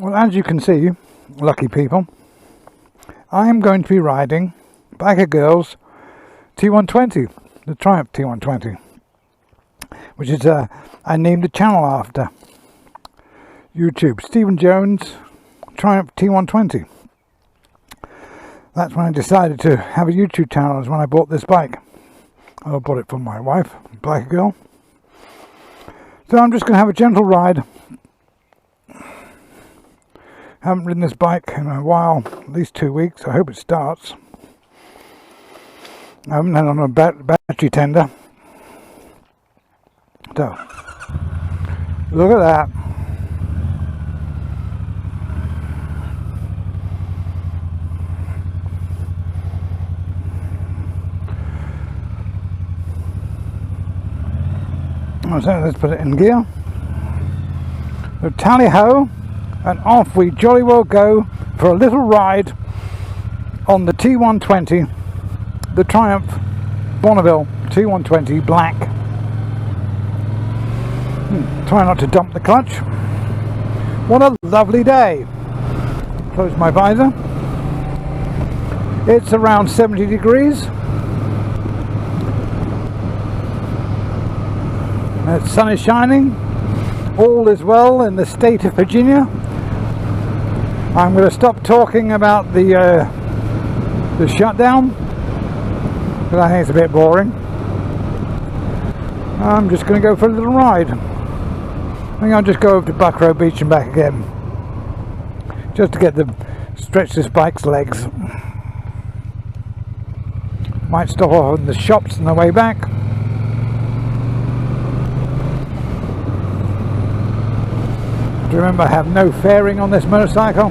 Well, as you can see, lucky people, I am going to be riding Biker Girl's T120, the Triumph T120, which is I named the channel after. YouTube, Stephen Jones, Triumph T120. That's when I decided to have a YouTube channel, is when I bought this bike. I bought it for my wife, Biker Girl. So I'm just going to have a gentle ride. Haven't ridden this bike in a while, at least 2 weeks. I hope it starts. I haven't had on a battery tender. So, look at that. So let's put it in gear. So tally ho, and off we jolly well go for a little ride on the T120, the Triumph Bonneville T120 black. Try not to dump the clutch. What a lovely day. Close my visor. It's around 70 degrees. The sun is shining. All is well in the state of Virginia. I'm going to stop talking about the shutdown, because I think it's a bit boring. I'm just going to go for a little ride. I think I'll just go over to Monroe Beach and back again, just to get stretch this bike's legs. Might stop off in the shops on the way back. Remember, I have no fairing on this motorcycle.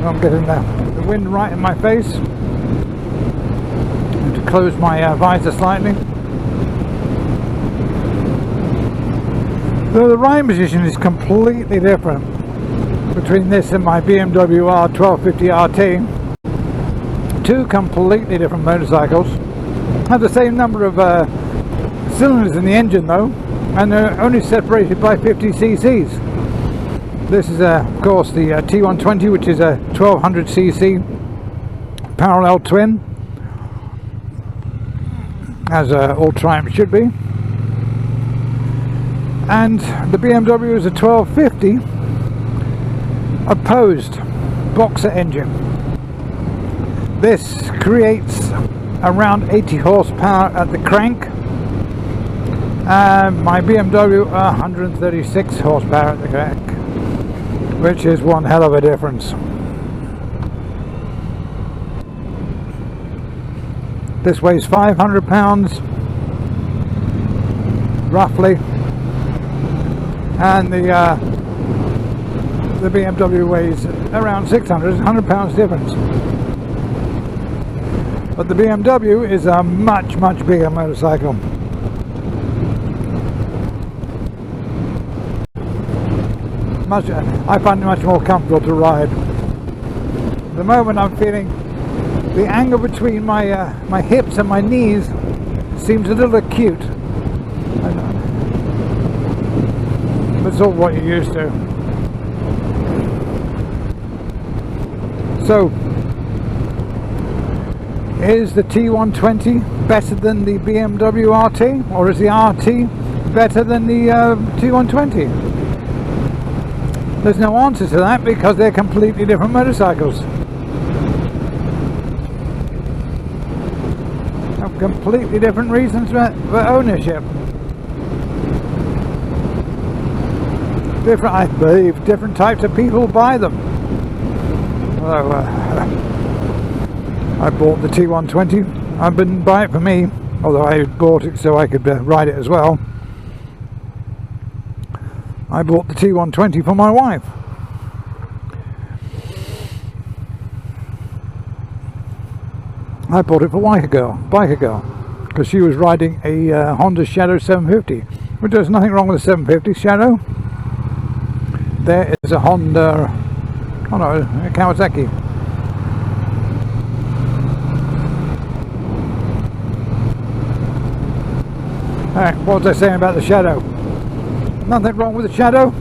I'm getting the wind right in my face. I have to close my visor slightly. So the riding position is completely different between this and my BMW R1250 RT. Two completely different motorcycles. Have the same number of cylinders in the engine though, and they're only separated by 50 cc's. This is of course the T120, which is a 1200 cc parallel twin, as all Triumph should be, and the BMW is a 1250 opposed boxer engine. This creates around 80 horsepower at the crank. My BMW 136 horsepower at the crank, which is one hell of a difference. This weighs 500 pounds roughly, and the BMW weighs around 600, 100 pounds difference. But the BMW is a much bigger motorcycle. I find it much more comfortable to ride. At the moment I'm feeling the angle between my my hips and my knees seems a little acute. That's all what you're used to. So, is the T120 better than the BMW RT, or is the RT better than the T120? There's no answer to that, because they're completely different motorcycles. Have completely different reasons for ownership. Different, I believe, different types of people buy them. Although I bought the T120, I didn't buy it for me, although I bought it so I could ride it as well. I bought the T120 for my wife. I bought it for Biker Girl, because she was riding a Honda Shadow 750, which there's nothing wrong with the 750 Shadow. There is a Honda, oh no, a Kawasaki. Alright, what was I saying about the Shadow? Nothing wrong with the Shadow.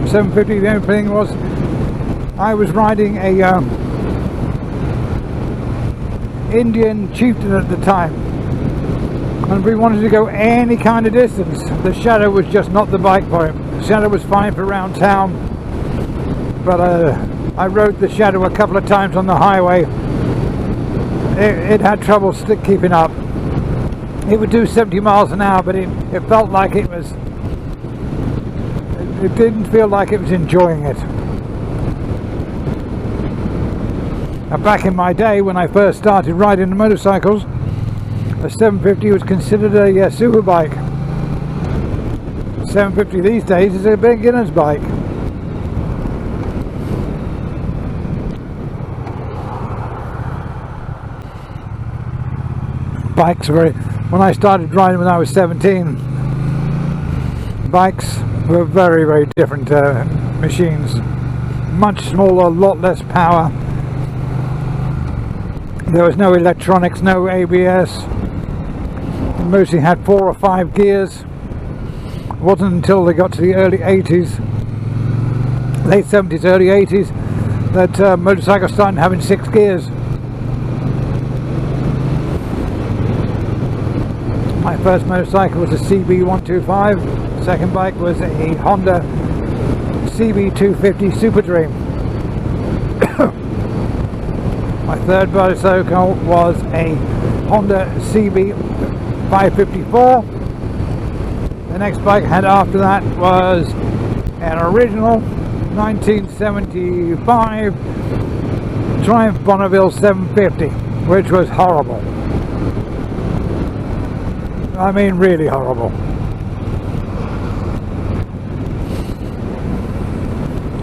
750. The only thing was I was riding a Indian chieftain at the time, and we wanted to go any kind of distance. The Shadow was just not the bike for him. The Shadow was fine for around town, but I rode the Shadow a couple of times on the highway. It had trouble keeping up. It would do 70 miles an hour, but it felt like it didn't feel like it was enjoying it. And back in my day, when I first started riding the motorcycles, a 750 was considered a super bike. 750 these days is a beginner's bike. Bikes were, when I started riding when I was 17, bikes were very, very different machines. Much smaller, a lot less power. There was no electronics, no ABS. It mostly had 4 or 5 gears. It wasn't until they got to the early 80s, late 70s, early 80s, that motorcycles started having 6 gears. My first motorcycle was a CB125. Second bike was a Honda CB250 Super Dream. My third motorcycle was a Honda CB554. The next bike I had after that was an original 1975 Triumph Bonneville 750, which was horrible. I mean, really horrible.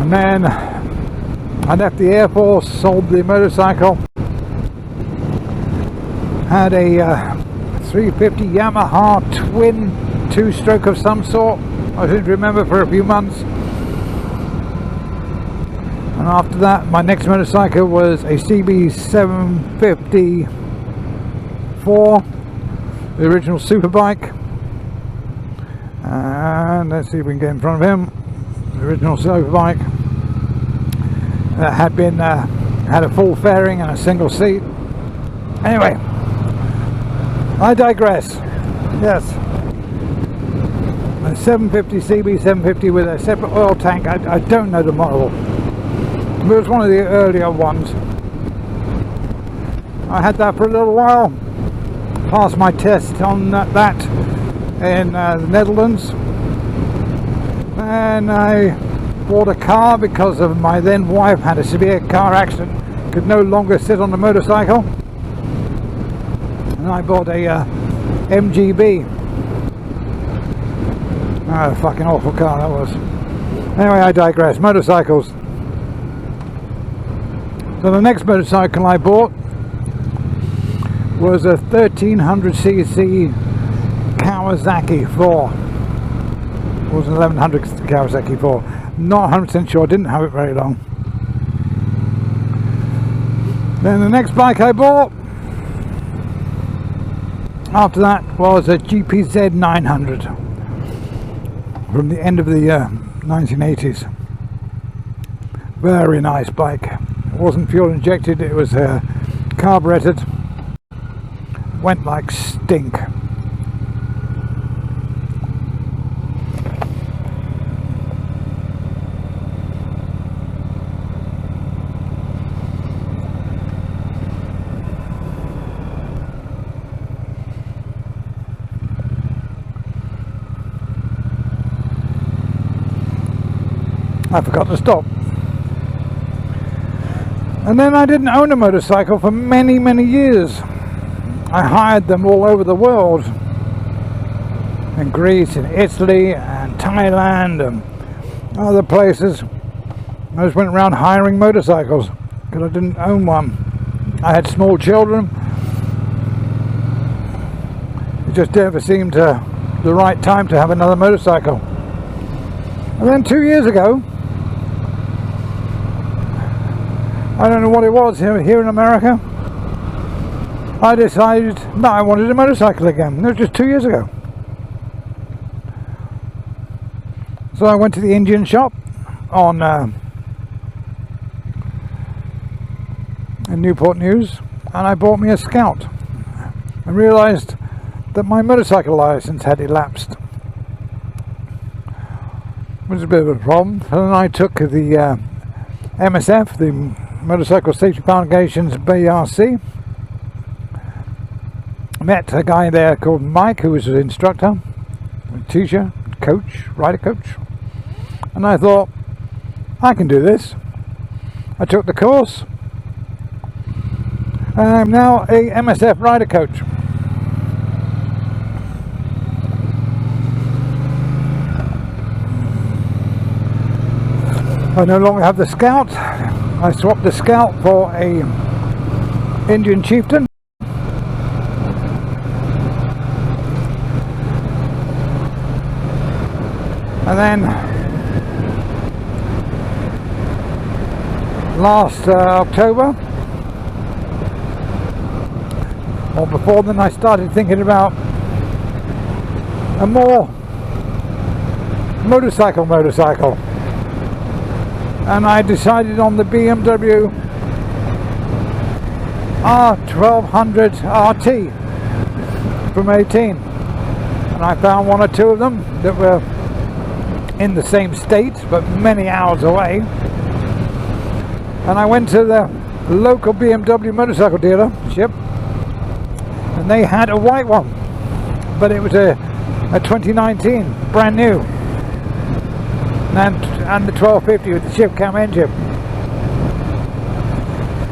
And then I left the Air Force, sold the motorcycle, had a 350 Yamaha twin 2-stroke of some sort. I didn't remember for a few months. And after that, my next motorcycle was a CB754, the original super bike. And let's see if we can get in front of him. The original super bike. Had been had a full fairing and a single seat. Anyway, I digress. Yes, a 750 CB750 with a separate oil tank. I don't know the model. It was one of the earlier ones. I had that for a little while. Passed my test on that in the Netherlands, and I bought a car because of my then wife had a severe car accident, could no longer sit on the motorcycle, and I bought a MGB. Oh, fucking awful car that was. Anyway, I digress. Motorcycles. So the next motorcycle I bought was a 1300cc Kawasaki 4. It was an 1100 Kawasaki 4. Not 100% sure, didn't have it very long. Then the next bike I bought after that was a GPZ 900 from the end of the 1980s. Very nice bike. It wasn't fuel injected, it was carbureted. Went like stink. I forgot to stop. And then I didn't own a motorcycle for many, many years. I hired them all over the world. In Greece, in Italy, and Thailand, and other places. I just went around hiring motorcycles because I didn't own one. I had small children. It just never seemed the right time to have another motorcycle. And then 2 years ago, I don't know what it was here in America, I decided that I wanted a motorcycle again. It was just 2 years ago. So I went to the Indian shop, on in Newport News, and I bought me a Scout and realised that my motorcycle licence had elapsed. It was a bit of a problem, and then I took the MSF, the Motorcycle Safety Foundation's BRC. Met a guy there called Mike, who was an instructor, a teacher, coach, rider coach, and I thought, I can do this. I took the course, and I'm now a MSF rider coach. I no longer have the Scout. I swapped the Scout for a Indian Chieftain. And then last October, or before then, I started thinking about a more motorcycle. And I decided on the BMW R1200 RT from 18. And I found one or two of them that were in the same state but many hours away. And I went to the local BMW motorcycle dealership, and they had a white one, but it was a 2019, brand new. And the 1250 with the shift cam engine,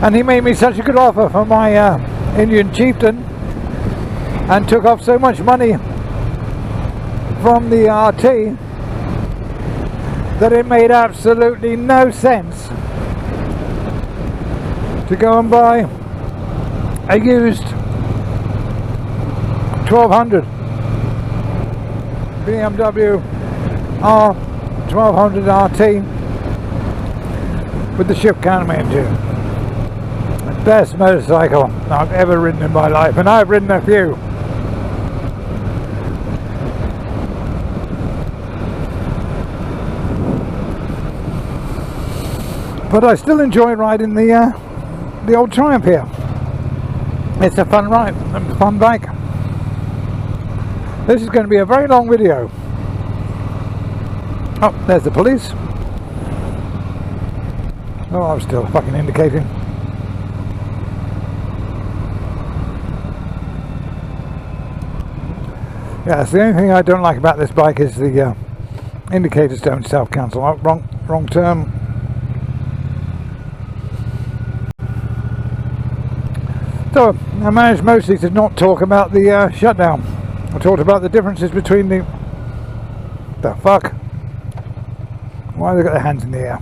and he made me such a good offer for my Indian Chieftain, and took off so much money from the RT that it made absolutely no sense to go and buy a used 1200 BMW R1200 RT with the shift cam engine. The best motorcycle I've ever ridden in my life, and I've ridden a few. But I still enjoy riding the old Triumph here. It's a fun ride, a fun bike. This is going to be a very long video. Oh, there's the police. Oh, I'm still fucking indicating. Yeah, the only thing I don't like about this bike is the indicators don't self-cancel. Oh, wrong term. So, I managed mostly to not talk about the shutdown. I talked about the differences between the fuck? Why have they got their hands in the air?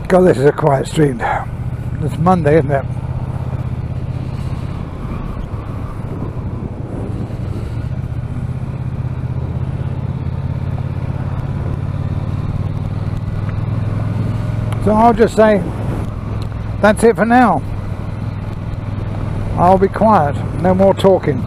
God, this is a quiet street. It's Monday, isn't it? So I'll just say, that's it for now. I'll be quiet, no more talking.